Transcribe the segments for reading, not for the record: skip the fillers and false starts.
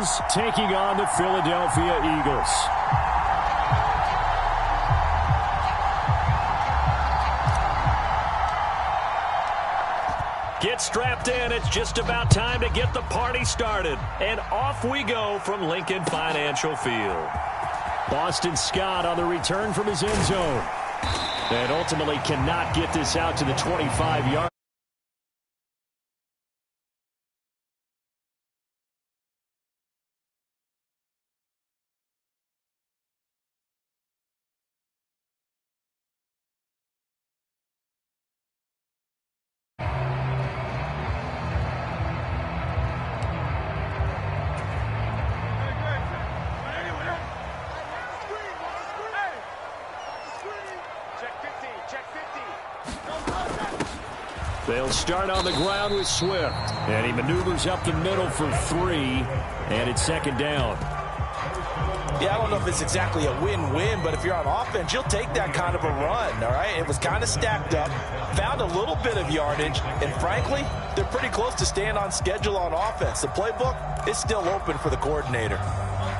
Rams taking on the Philadelphia Eagles. Get strapped in. It's just about time to get the party started. And off we go from Lincoln Financial Field. Boston Scott on the return from his end zone. And ultimately cannot get this out to the 25-yard. They'll start on the ground with Swift. And he maneuvers up the middle for 3. And it's second down. Yeah, I don't know if it's exactly a win-win, but if you're on offense, you'll take that kind of a run, all right? It was kind of stacked up, found a little bit of yardage, and frankly, they're pretty close to staying on schedule on offense. The playbook is still open for the coordinator.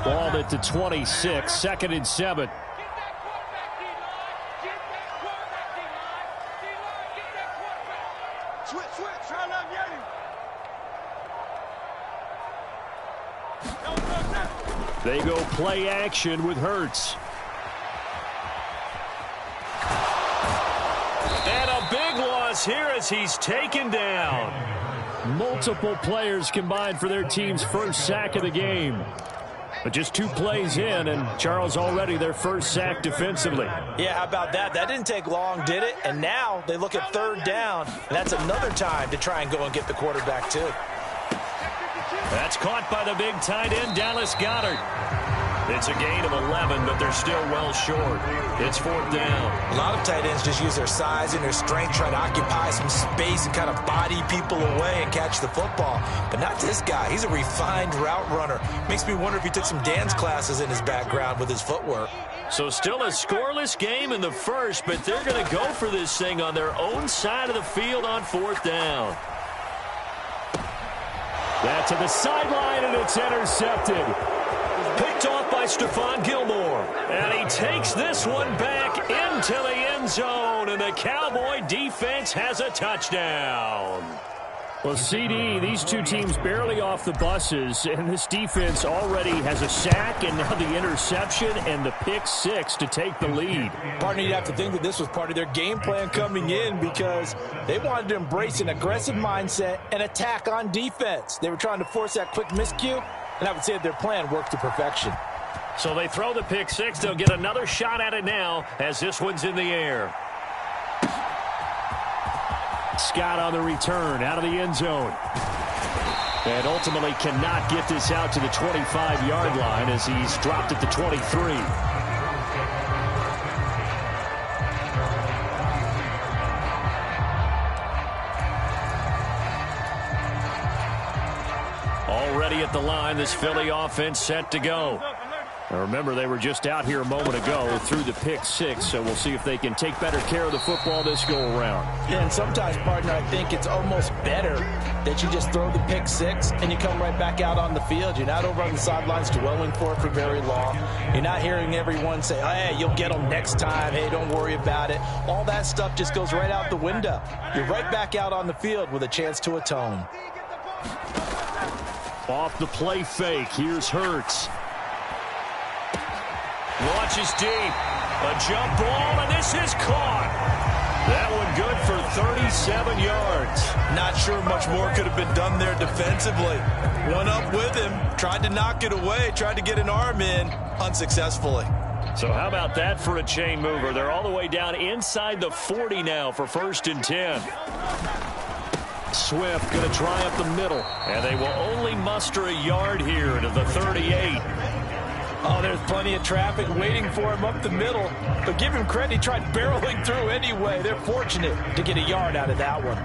Ball at the 26, second and 7. They go play action with Hurts. And a big loss here as he's taken down. Multiple players combined for their team's first sack of the game. But just 2 plays in, and Charles already their first sack defensively. Yeah, how about that? That didn't take long, did it? And now they look at third down, and that's another time to try and go and get the quarterback, too. That's caught by the big tight end, Dallas Goedert. It's a gain of 11, but they're still well short. It's fourth down. A lot of tight ends just use their size and their strength, try to occupy some space and kind of body people away and catch the football. But not this guy. He's a refined route runner. Makes me wonder if he took some dance classes in his background with his footwork. So still a scoreless game in the first, but they're going to go for this thing on their own side of the field on fourth down. That's to the sideline, and it's intercepted. Picked off by Stephon Gilmore. And he takes this one back into the end zone, and the Cowboy defense has a touchdown. Well, CD, these two teams barely off the buses, and this defense already has a sack and now the interception and the pick 6 to take the lead. Partner, you'd have to think that this was part of their game plan coming in because they wanted to embrace an aggressive mindset and attack on defense. They were trying to force that quick miscue, and I would say that their plan worked to perfection. So they throw the pick 6. They'll get another shot at it now as this one's in the air. Scott on the return out of the end zone. And ultimately cannot get this out to the 25-yard line as he's dropped at the 23. Already at the line, this Philly offense set to go. Now remember, they were just out here a moment ago through the pick 6, so we'll see if they can take better care of the football this go-around. Yeah, and sometimes, partner, I think it's almost better that you just throw the pick 6 and you come right back out on the field. You're not over on the sidelines dwelling for it for very long. You're not hearing everyone say, hey, you'll get them next time. Hey, don't worry about it. All that stuff just goes right out the window. You're right back out on the field with a chance to atone. Off the play fake, here's Hurts. Launches deep. A jump ball, and this is caught. That one good for 37 yards. Not sure much more could have been done there defensively. One up with him, tried to knock it away, tried to get an arm in, unsuccessfully. So how about that for a chain mover? They're all the way down inside the 40 now for 1st and 10. Swift going to try up the middle, and they will only muster a yard here to the 38. Oh, there's plenty of traffic waiting for him up the middle. But give him credit, he tried barreling through anyway. They're fortunate to get a yard out of that one.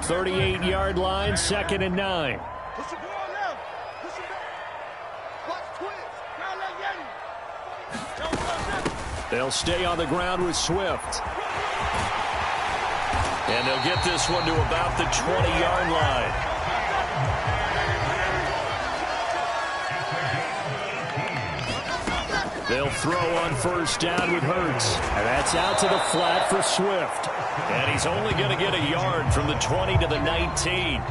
$38-yard line, 2nd and 9. They'll stay on the ground with Swift. And they'll get this one to about the 20-yard line. They'll throw on first down with Hurts. And that's out to the flat for Swift. And he's only going to get a yard from the 20 to the 19.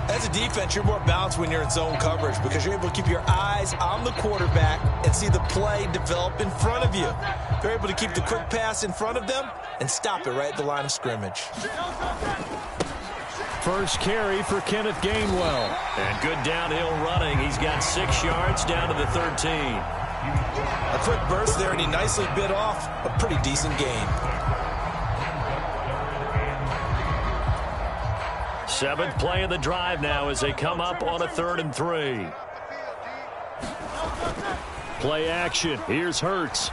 As a defense, you're more balanced when you're in zone coverage because you're able to keep your eyes on the quarterback and see the play develop in front of you. They're able to keep the quick pass in front of them and stop it right at the line of scrimmage. First carry for Kenneth Gainwell. And good downhill running. He's got 6 yards down to the 13. A quick burst there, and he nicely bit off a pretty decent gain. 7th play of the drive now as they come up on a 3rd and 3. Play action. Here's Hurts.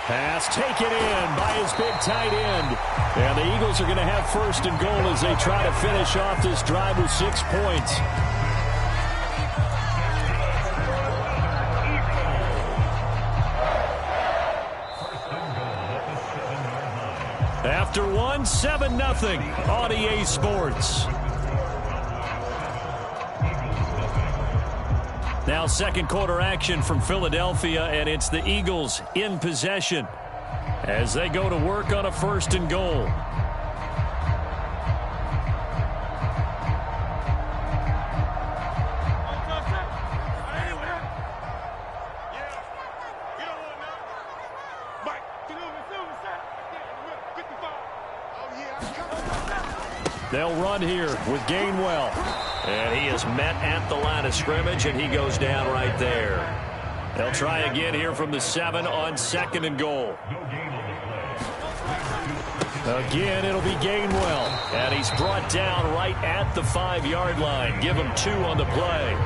Pass taken in by his big tight end. And the Eagles are going to have 1st and goal as they try to finish off this drive with 6 points. After 1, 7-0 on EA Sports. Now 2nd quarter action from Philadelphia, and it's the Eagles in possession as they go to work on a 1st and goal. They'll run here with Gainwell. And he is met at the line of scrimmage, and he goes down right there. They'll try again here from the 7 on 2nd and goal. Again, it'll be Gainwell. And he's brought down right at the 5-yard line. Give him 2 on the play.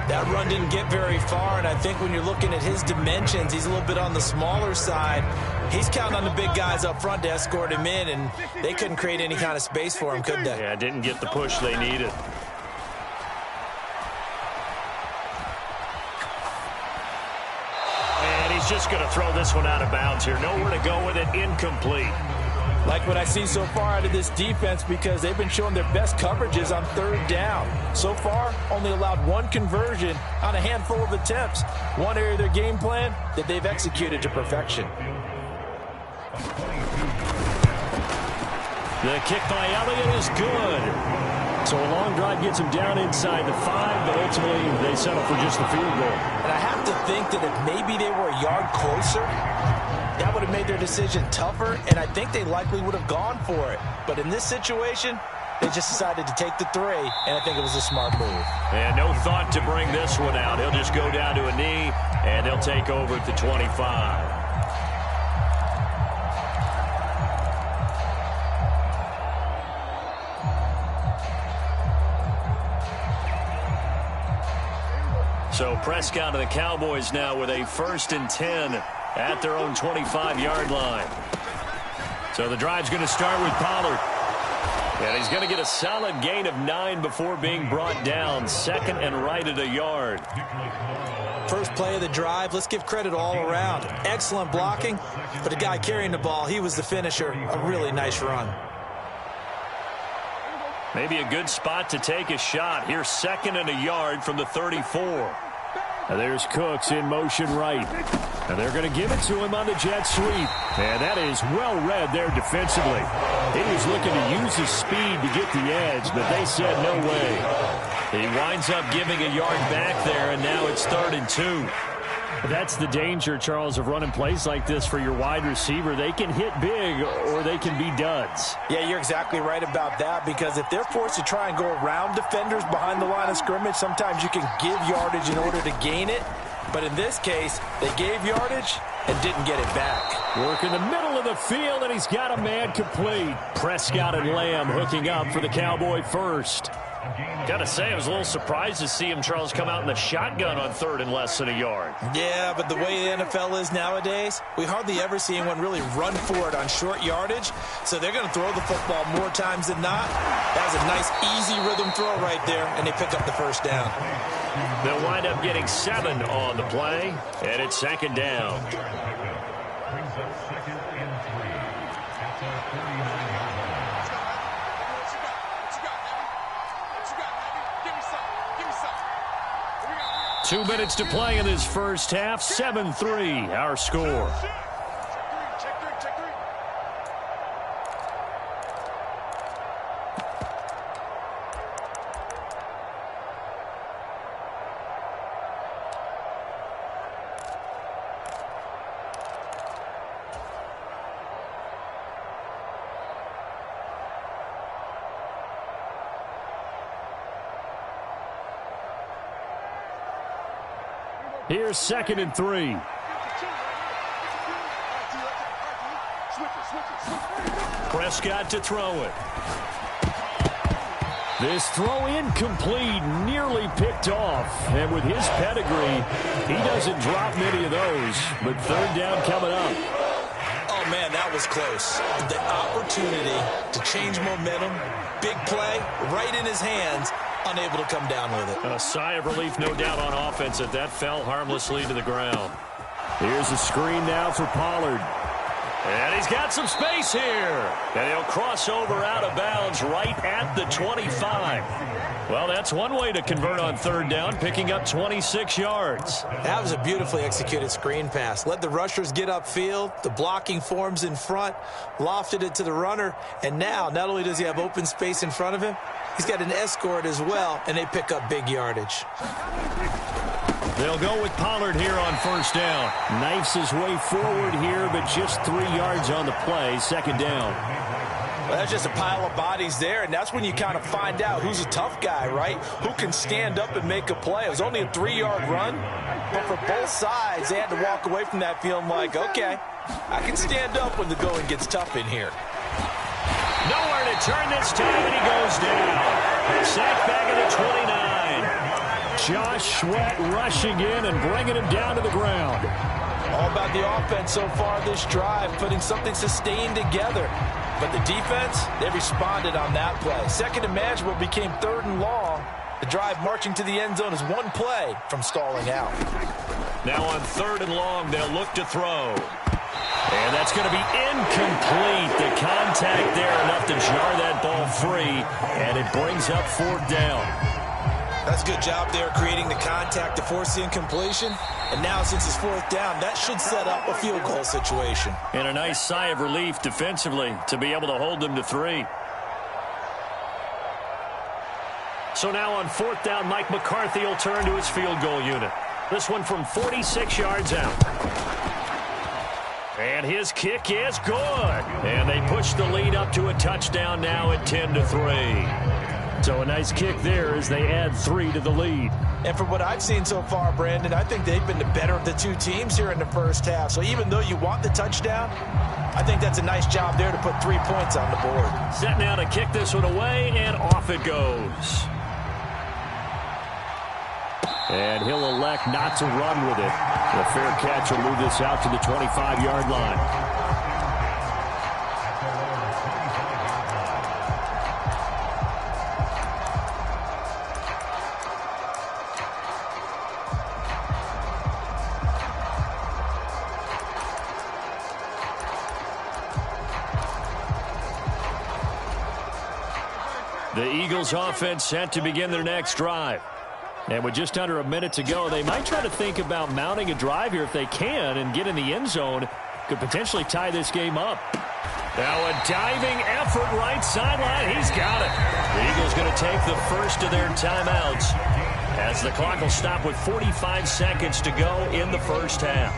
That run didn't get very far, and I think when you're looking at his dimensions, he's a little bit on the smaller side. He's counting on the big guys up front to escort him in, and they couldn't create any kind of space for him, could they? Yeah, didn't get the push they needed. And he's just going to throw this one out of bounds here. Nowhere to go with it, incomplete. Like what I see so far out of this defense because they've been showing their best coverages on 3rd down. So far, only allowed 1 conversion on a handful of attempts. One area of their game plan that they've executed to perfection. The kick by Elliott is good. So a long drive gets him down inside the 5, but ultimately they settle for just the field goal. And I have to think that if maybe they were a yard closer, that would have made their decision tougher, and I think they likely would have gone for it. But in this situation, they just decided to take the 3, and I think it was a smart move. And no thought to bring this one out. He'll just go down to a knee, and they'll take over at the 25. So Prescott of the Cowboys now with a 1st and 10 at their own 25-yard line. So the drive's going to start with Pollard. And he's going to get a solid gain of 9 before being brought down. 2nd and right at a yard. First play of the drive, let's give credit all around. Excellent blocking, but the guy carrying the ball, he was the finisher. A really nice run. Maybe a good spot to take a shot. Here's 2nd and a yard from the 34. And there's Cooks in motion right. And they're going to give it to him on the jet sweep. And that is well read there defensively. He was looking to use his speed to get the edge, but they said no way. He winds up giving a yard back there, and now it's 3rd and 2. That's the danger, Charles, of running plays like this for your wide receiver. They can hit big or they can be duds. Yeah, you're exactly right about that because if they're forced to try and go around defenders behind the line of scrimmage, sometimes you can give yardage in order to gain it. But in this case, they gave yardage and didn't get it back. Work in the middle of the field, and he's got a man complete. Prescott and Lamb hooking up for the Cowboy first. Got to say, I was a little surprised to see him, Charles, come out in the shotgun on 3rd and less than a yard. Yeah, but the way the NFL is nowadays, we hardly ever see anyone really run for it on short yardage. So they're going to throw the football more times than not. That was a nice, easy rhythm throw right there, and they pick up the 1st down. They'll wind up getting 7 on the play, and it's 2nd down. 2 minutes to play in this first half. 7-3, our score. Here's 2nd and 3. Prescott to throw it. This throw incomplete, nearly picked off. And with his pedigree, he doesn't drop many of those. But 3rd down coming up. Oh, man, that was close. The opportunity to change momentum, big play, right in his hands. Unable to come down with it. A sigh of relief, no doubt, on offense that fell harmlessly to the ground. Here's a screen now for Pollard. And he's got some space here. And he'll cross over out of bounds right at the 25. Well, that's one way to convert on 3rd down, picking up 26 yards. That was a beautifully executed screen pass. Let the rushers get upfield. The blocking forms in front. Lofted it to the runner. And now, not only does he have open space in front of him, he's got an escort as well, and they pick up big yardage. They'll go with Pollard here on 1st down. Knifes his way forward here, but just 3 yards on the play. 2nd down. Well, that's just a pile of bodies there, and that's when you kind of find out who's a tough guy, right? Who can stand up and make a play. It was only a 3-yard run, but for both sides, they had to walk away from that feeling like, okay, I can stand up when the going gets tough in here. Nowhere to turn this time, and he goes down. Sacked back at the 29. Josh Sweat rushing in and bringing him down to the ground. All about the offense so far this drive, putting something sustained together. But the defense, they responded on that play. 2nd and manageable became 3rd and long. The drive marching to the end zone is one play from stalling out. Now on 3rd and long, they'll look to throw. And that's going to be incomplete. The contact there enough to jar that ball free, and it brings up 4th down. That's a good job there creating the contact to force the incompletion. And now since it's 4th down, that should set up a field goal situation. And a nice sigh of relief defensively to be able to hold them to 3. So now on 4th down, Mike McCarthy will turn to his field goal unit. This one from 46 yards out. And his kick is good. And they push the lead up to a touchdown now at 10-3. So a nice kick there as they add 3 to the lead. And from what I've seen so far, Brandon, I think they've been the better of the two teams here in the first half. So even though you want the touchdown, I think that's a nice job there to put 3 points on the board. Set now to kick this one away, and off it goes. And he'll elect not to run with it. The fair catch will move this out to the 25-yard line. The Eagles offense set to begin their next drive. And with just under a minute to go, they might try to think about mounting a drive here if they can and get in the end zone. Could potentially tie this game up. Now a diving effort right sideline. He's got it. The Eagles going to take the first of their timeouts as the clock will stop with 45 seconds to go in the first half.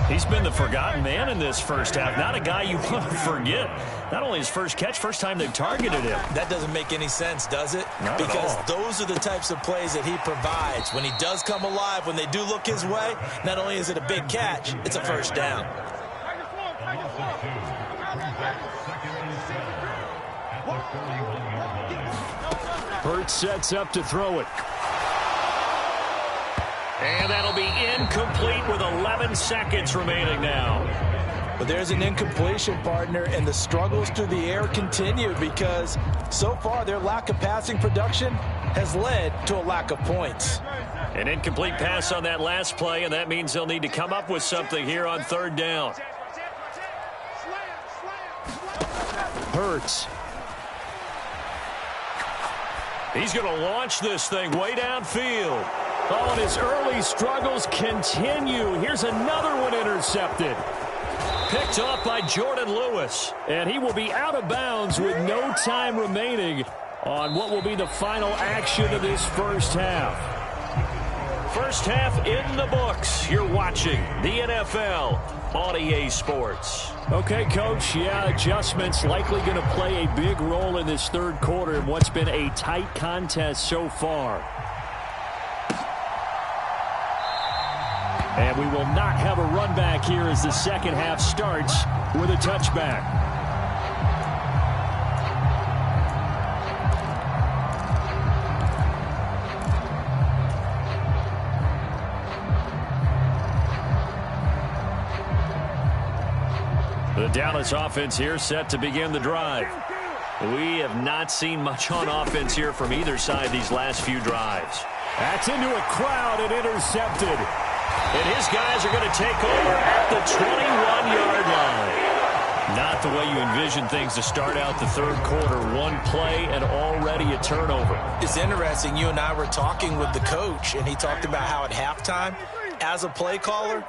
He's been the forgotten man in this first half. Not a guy you want to forget. Not only his first catch, first time they've targeted him. That doesn't make any sense, does it? Not because at all. Those are the types of plays that he provides. When he does come alive, when they do look his way, not only is it a big catch, it's a first down. Hurts sets up to throw it. And that'll be incomplete with 11 seconds remaining now. But there's an incompletion, partner, and the struggles through the air continue because so far their lack of passing production has led to a lack of points. An incomplete pass on that last play, and that means they'll need to come up with something here on 3rd down. Hurts. He's going to launch this thing way downfield. Oh, and his early struggles continue. Here's another one intercepted. Picked off by Jordan Lewis. And he will be out of bounds with no time remaining on what will be the final action of this first half. First half in the books. You're watching the NFL on EA Sports. Okay, Coach, yeah, adjustments likely going to play a big role in this third quarter in what's been a tight contest so far. And we will not have a run back here as the second half starts with a touchback. The Dallas offense here set to begin the drive. We have not seen much on offense here from either side these last few drives. That's into a crowd and intercepted. And his guys are going to take over at the 21-yard line. Not the way you envision things to start out the third quarter. One play and already a turnover. It's interesting. You and I were talking with the coach, and he talked about how at halftime, as a play caller,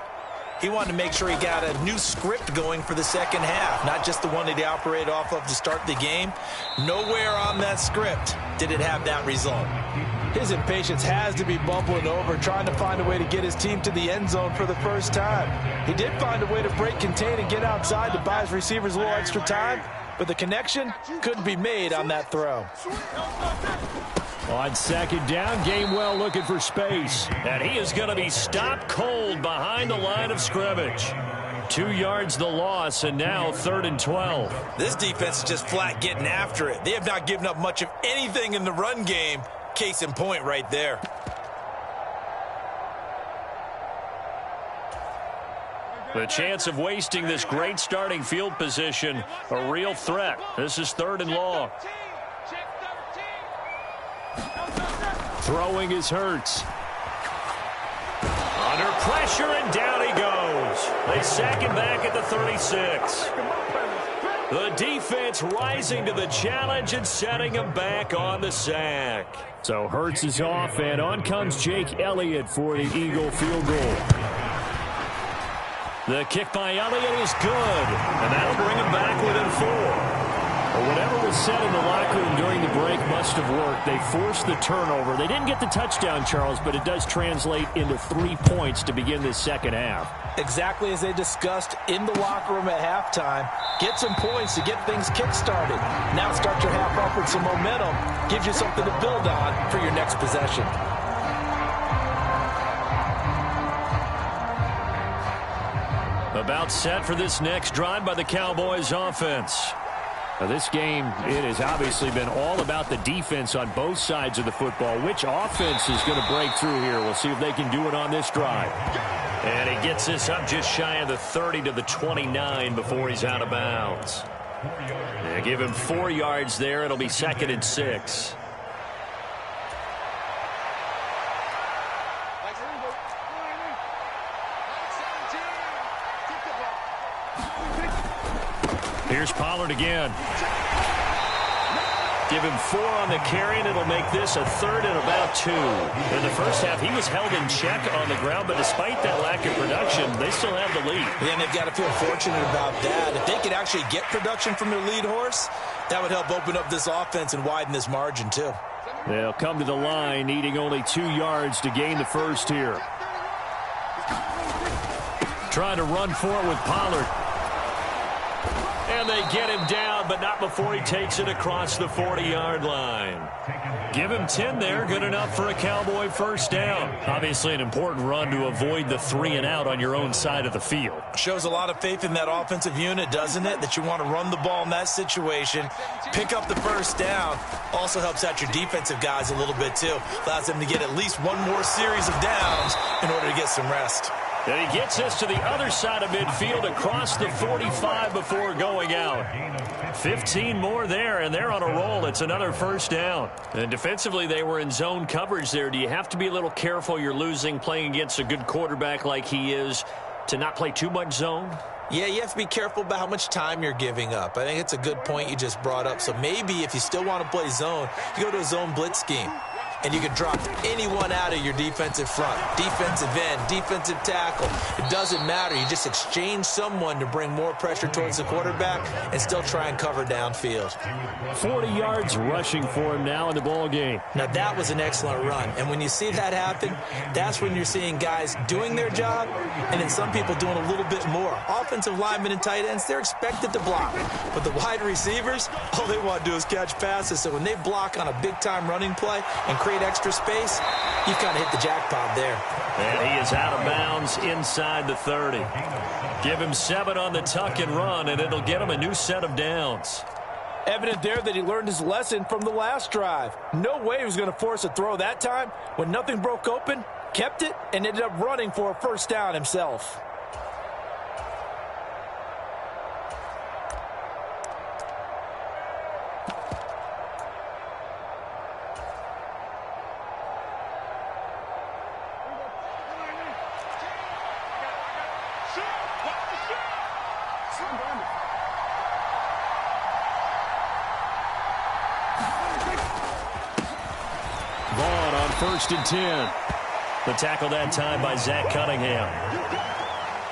he wanted to make sure he got a new script going for the second half, not just the one that he operated off of to start the game. Nowhere on that script did it have that result. His impatience has to be bubbling over, trying to find a way to get his team to the end zone for the first time. He did find a way to break contain and get outside to buy his receivers a little extra time, but the connection couldn't be made on that throw. On second down, Gainwell looking for space. And he is going to be stopped cold behind the line of scrimmage. 2 yards the loss, and now 3rd and 12. This defense is just flat getting after it. They have not given up much of anything in the run game. Case in point right there. The chance of wasting this great starting field position, a real threat. This is 3rd and long. Throwing is Hurts. Under pressure, and down he goes. They sack him back at the 36. The defense rising to the challenge and setting him back on the sack. So Hurts is off, and on comes Jake Elliott for the Eagle field goal. The kick by Elliott is good, and that'll bring him back within 4. Well, whatever was said in the locker room during the break must have worked. They forced the turnover. They didn't get the touchdown, Charles, but it does translate into 3 points to begin this second half. Exactly as they discussed in the locker room at halftime. Get some points to get things kick-started. Now start your half off with some momentum. Gives you something to build on for your next possession. About set for this next drive by the Cowboys offense. Now this game, it has obviously been all about the defense on both sides of the football. Which offense is going to break through here? We'll see if they can do it on this drive. And he gets this up just shy of the 30 to the 29 before he's out of bounds. They give him 4 yards there. It'll be 2nd and 6. Here's Pollard again. Give him 4 on the carry, and it'll make this a 3rd and about 2. In the first half, he was held in check on the ground, but despite that lack of production, they still have the lead. Yeah, and they've got to feel fortunate about that. If they could actually get production from their lead horse, that would help open up this offense and widen this margin, too. They'll come to the line, needing only 2 yards to gain the first here. Trying to run for it with Pollard. And they get him down, but not before he takes it across the 40-yard line. Give him 10 there, good enough for a Cowboy first down. Obviously an important run to avoid the 3 and out on your own side of the field. Shows a lot of faith in that offensive unit, doesn't it? That you want to run the ball in that situation, pick up the first down. Also helps out your defensive guys a little bit too. Allows them to get at least one more series of downs in order to get some rest. And he gets us to the other side of midfield across the 45 before going out. 15 more there, and they're on a roll. It's another first down. And defensively, they were in zone coverage there. Do you have to be a little careful? You're losing playing against a good quarterback like he is to not play too much zone? Yeah, you have to be careful about how much time you're giving up. I think it's a good point you just brought up. So maybe if you still want to play zone, you go to a zone blitz scheme. And you can drop anyone out of your defensive front, defensive end, defensive tackle. It doesn't matter. You just exchange someone to bring more pressure towards the quarterback and still try and cover downfield. 40 yards rushing for him now in the ball game. Now, that was an excellent run. And when you see that happen, that's when you're seeing guys doing their job and then some people doing a little bit more. Offensive linemen and tight ends, they're expected to block. But the wide receivers, all they want to do is catch passes. So when they block on a big-time running play and create extra space, you've kind of hit the jackpot there. And he is out of bounds inside the 30. Give him 7 on the tuck and run, and it'll get him a new set of downs. Evident there that he learned his lesson from the last drive. No way he was going to force a throw that time. When nothing broke open, kept it, and ended up running for a first down himself. First and 10. The tackle that time by Zach Cunningham.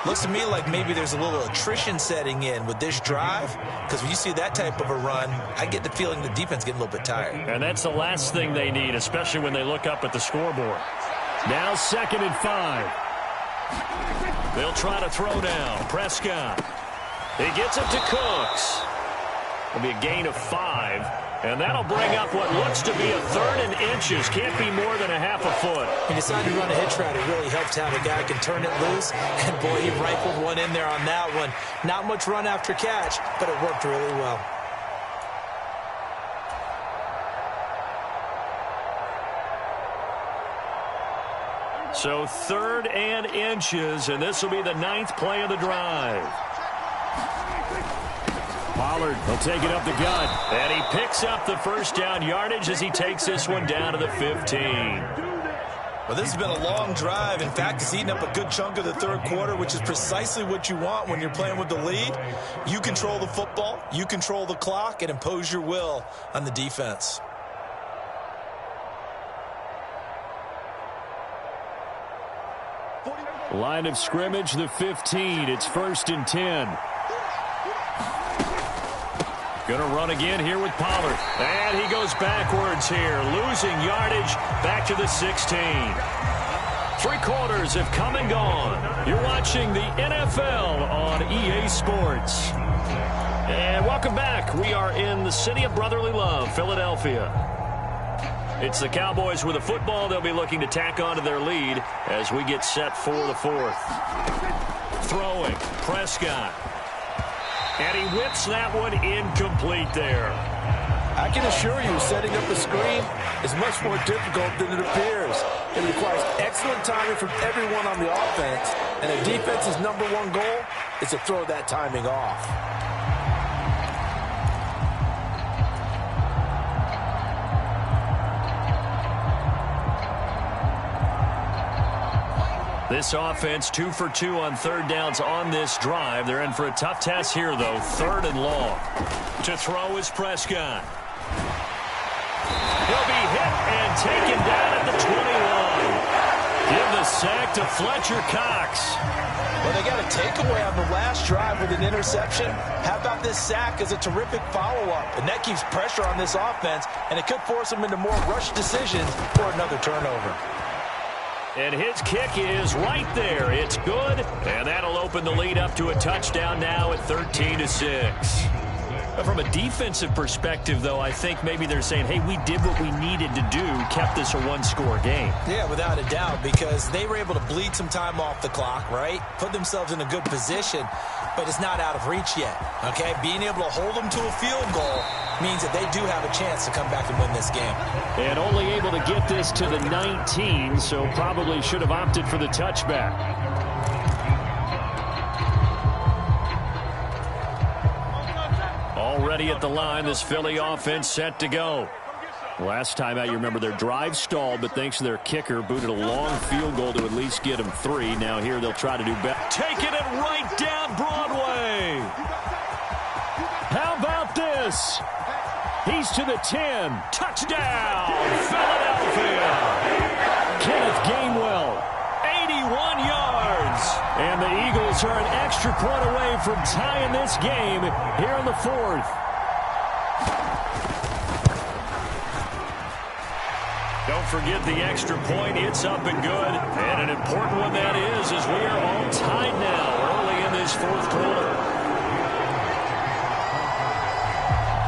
Looks to me like maybe there's a little attrition setting in with this drive, because when you see that type of a run, I get the feeling the defense getting a little bit tired. And that's the last thing they need, especially when they look up at the scoreboard. Now 2nd and 5. They'll try to throw now. Prescott. He gets it to Cooks. It'll be a gain of 5. And that'll bring up what looks to be a 3rd and inches. Can't be more than a half a foot. He decided to run a hitch route. It really helps to have a guy can turn it loose. And, boy, he rifled one in there on that one. Not much run after catch, but it worked really well. So 3rd and inches, and this will be the 9th play of the drive. Pollard will take it up the gut. And he picks up the first down yardage as he takes this one down to the 15. Well, this has been a long drive. In fact, it's eaten up a good chunk of the third quarter, which is precisely what you want when you're playing with the lead. You control the football, you control the clock, and impose your will on the defense. Line of scrimmage, the 15. It's 1st and 10. Going to run again here with Pollard. And he goes backwards here, losing yardage back to the 16. 3 quarters have come and gone. You're watching the NFL on EA Sports. And welcome back. We are in the city of brotherly love, Philadelphia. It's the Cowboys with a football. They'll be looking to tack on to their lead as we get set for the 4th. Throwing, Prescott. And he whips that one incomplete there. I can assure you, setting up a screen is much more difficult than it appears. It requires excellent timing from everyone on the offense, and a defense's #1 goal is to throw that timing off. This offense 2 for 2 on 3rd downs on this drive. They're in for a tough test here, though. 3rd and long. To throw is Prescott. He'll be hit and taken down at the 21. Give the sack to Fletcher Cox. Well, they got a takeaway on the last drive with an interception. How about this sack as a terrific follow-up? And that keeps pressure on this offense, and it could force them into more rush decisions or another turnover. And his kick is right there. It's good, and that'll open the lead up to a touchdown now at 13-6. From a defensive perspective, though, I think maybe they're saying, hey, we did what we needed to do, kept this a 1-score game. Yeah, without a doubt, because they were able to bleed some time off the clock, right? Put themselves in a good position, but it's not out of reach yet, okay? Being able to hold them to a field goal means that they do have a chance to come back and win this game. And only able to get this to the 19, so probably should have opted for the touchback. Already at the line, this Philly offense set to go. Last time out, you remember their drive stalled, but thanks to their kicker, booted a long field goal to at least get them 3. Now here they'll try to do better. Taking it right down Broadway. this. He's to the 10. Touchdown, Philadelphia. Kenneth Gainwell, 81 yards. And the Eagles are an extra point away from tying this game here in the fourth. Don't forget the extra point. It's up and good. And an important one that is, as we are all tied now early in this fourth quarter.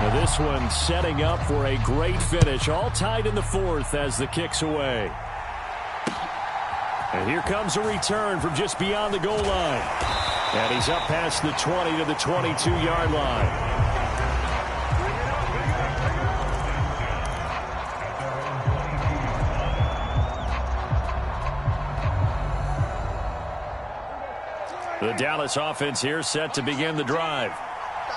Now this one setting up for a great finish. All tied in the fourth as the kick's away. And here comes a return from just beyond the goal line. And he's up past the 20 to the 22-yard line. The Dallas offense here set to begin the drive.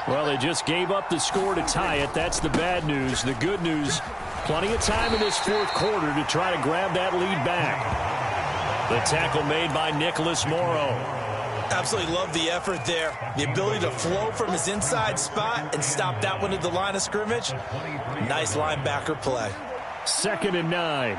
Well, they just gave up the score to tie it. That's the bad news. The good news, plenty of time in this fourth quarter to try to grab that lead back. The tackle made by Nicholas Morrow. Absolutely love the effort there. The ability to flow from his inside spot and stop that one at the line of scrimmage. Nice linebacker play. 2nd and 9.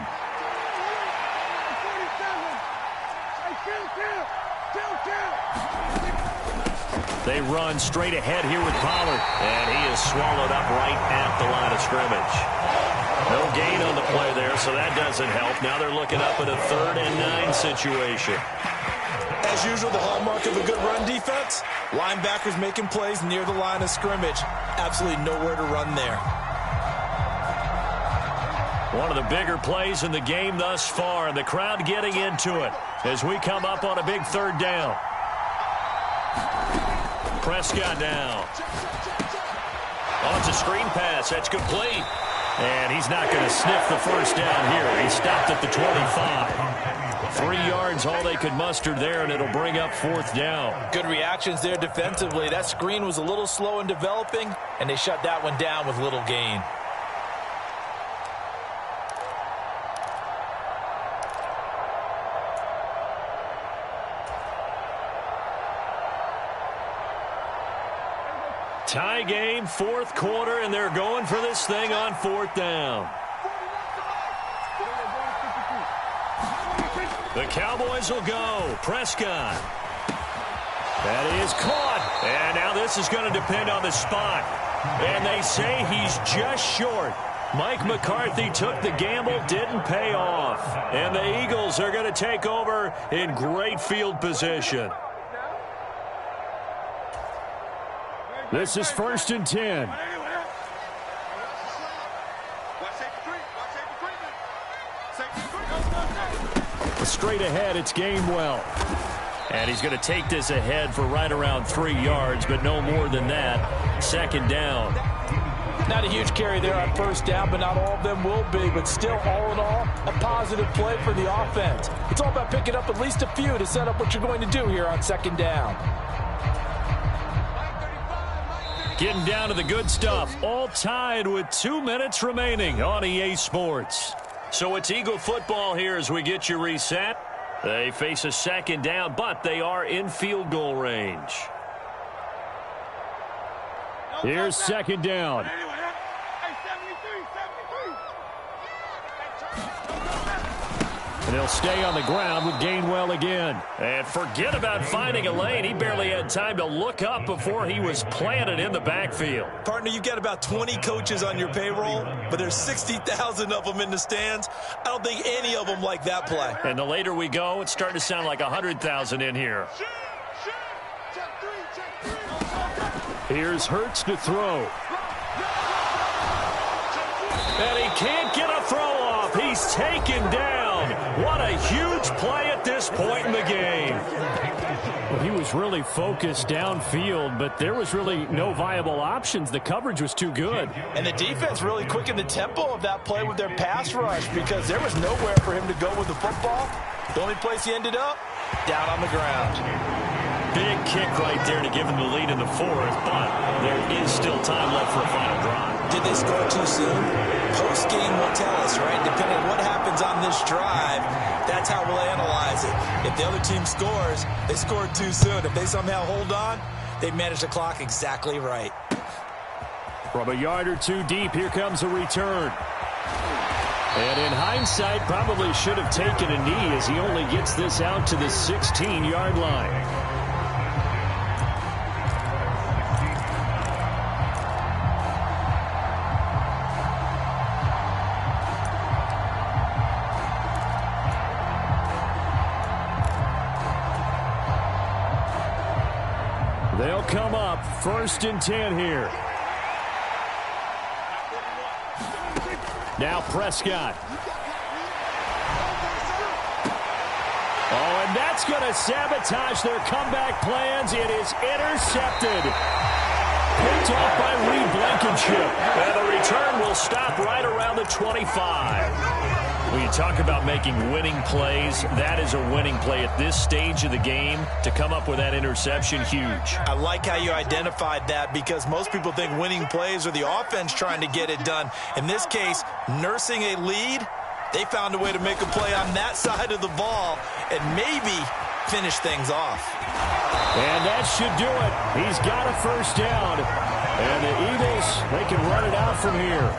They run straight ahead here with Pollard. And he is swallowed up right at the line of scrimmage. No gain on the play there, so that doesn't help. Now they're looking up at a 3rd and 9 situation. As usual, the hallmark of a good run defense, linebackers making plays near the line of scrimmage. Absolutely nowhere to run there. One of the bigger plays in the game thus far, and the crowd getting into it as we come up on a big 3rd down. Prescott down. Oh, it's a screen pass. That's complete. And he's not going to sniff the first down here. He stopped at the 25. 3 yards, all they could muster there, and it'll bring up 4th down. Good reactions there defensively. That screen was a little slow in developing, and they shut that one down with little gain. Tie game, 4th quarter, and they're going for this thing on 4th down. The Cowboys will go. Prescott. That is caught. And now this is going to depend on the spot. And they say he's just short. Mike McCarthy took the gamble, didn't pay off. And the Eagles are going to take over in great field position. This is 1st and 10. Straight ahead, it's Gainwell. And he's going to take this ahead for right around 3 yards, but no more than that. 2nd down. Not a huge carry there on 1st down, but not all of them will be. But still, all in all, a positive play for the offense. It's all about picking up at least a few to set up what you're going to do here on 2nd down. Getting down to the good stuff. All tied with 2 minutes remaining on EA Sports. So it's Eagle football here as we get you reset. They face a 2nd down, but they are in field goal range. Here's 2nd down. And they'll stay on the ground with Gainwell again. And forget about finding a lane. He barely had time to look up before he was planted in the backfield. Partner, you've got about 20 coaches on your payroll, but there's 60,000 of them in the stands. I don't think any of them like that play. And the later we go, it's starting to sound like 100,000 in here. Here's Hurts to throw. And he can't get a throw off. He's taken down. What a huge play at this point in the game. Well, he was really focused downfield, but there was really no viable options. The coverage was too good. And the defense really quickened the tempo of that play with their pass rush because there was nowhere for him to go with the football. The only place he ended up, down on the ground. Big kick right there to give him the lead in the fourth, but there is still time left for a final drive. Did they score too soon? Post-game will tell us, right? Depending on what happens on this drive, that's how we'll analyze it. If the other team scores, they scored too soon. If they somehow hold on, they manage the clock exactly right. From a yard or two deep, here comes a return. And in hindsight, probably should have taken a knee as he only gets this out to the 16-yard line. They'll come up 1st and 10 here. Now Prescott. Oh, and that's going to sabotage their comeback plans. It is intercepted. Picked off by Reed Blankenship. And the return will stop right around the 25. When you talk about making winning plays, that is a winning play at this stage of the game. To come up with that interception, huge. I like how you identified that because most people think winning plays are the offense trying to get it done. In this case, nursing a lead, they found a way to make a play on that side of the ball and maybe finish things off. And that should do it. He's got a 1st down. And the Eagles, they can run it out from here.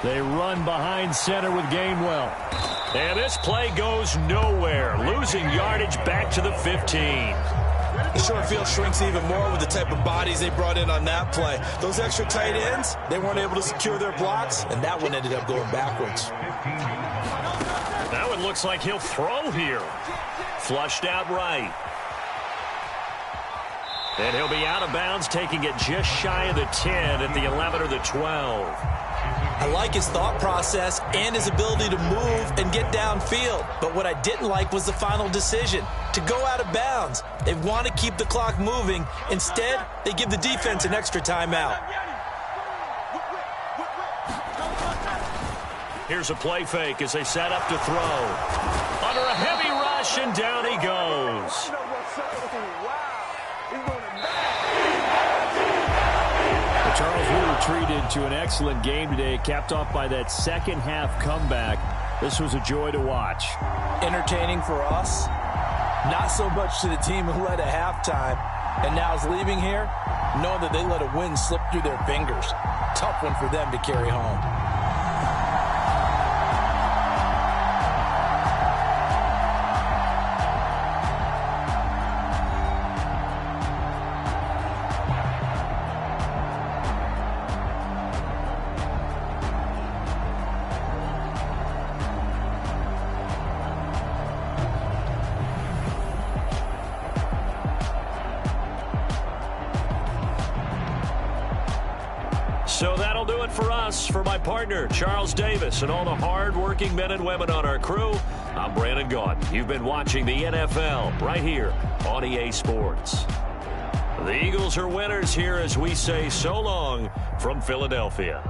They run behind center with Gainwell. And this play goes nowhere. Losing yardage back to the 15. The short field shrinks even more with the type of bodies they brought in on that play. Those extra tight ends, they weren't able to secure their blocks, and that one ended up going backwards. That one looks like he'll throw here. Flushed out right. And he'll be out of bounds, taking it just shy of the 10 at the 11 or the 12. I like his thought process and his ability to move and get downfield. But what I didn't like was the final decision, to go out of bounds. They want to keep the clock moving. Instead, they give the defense an extra timeout. Here's a play fake as they set up to throw. Under a heavy rush, and down he goes. Charles, we were treated to an excellent game today, capped off by that second-half comeback. This was a joy to watch. Entertaining for us, not so much to the team who led at halftime, and now is leaving here, knowing that they let a win slip through their fingers. Tough one for them to carry home. So that'll do it for us. For my partner, Charles Davis, and all the hard-working men and women on our crew, I'm Brandon Gaudin. You've been watching the NFL right here on EA Sports. The Eagles are winners here as we say so long from Philadelphia.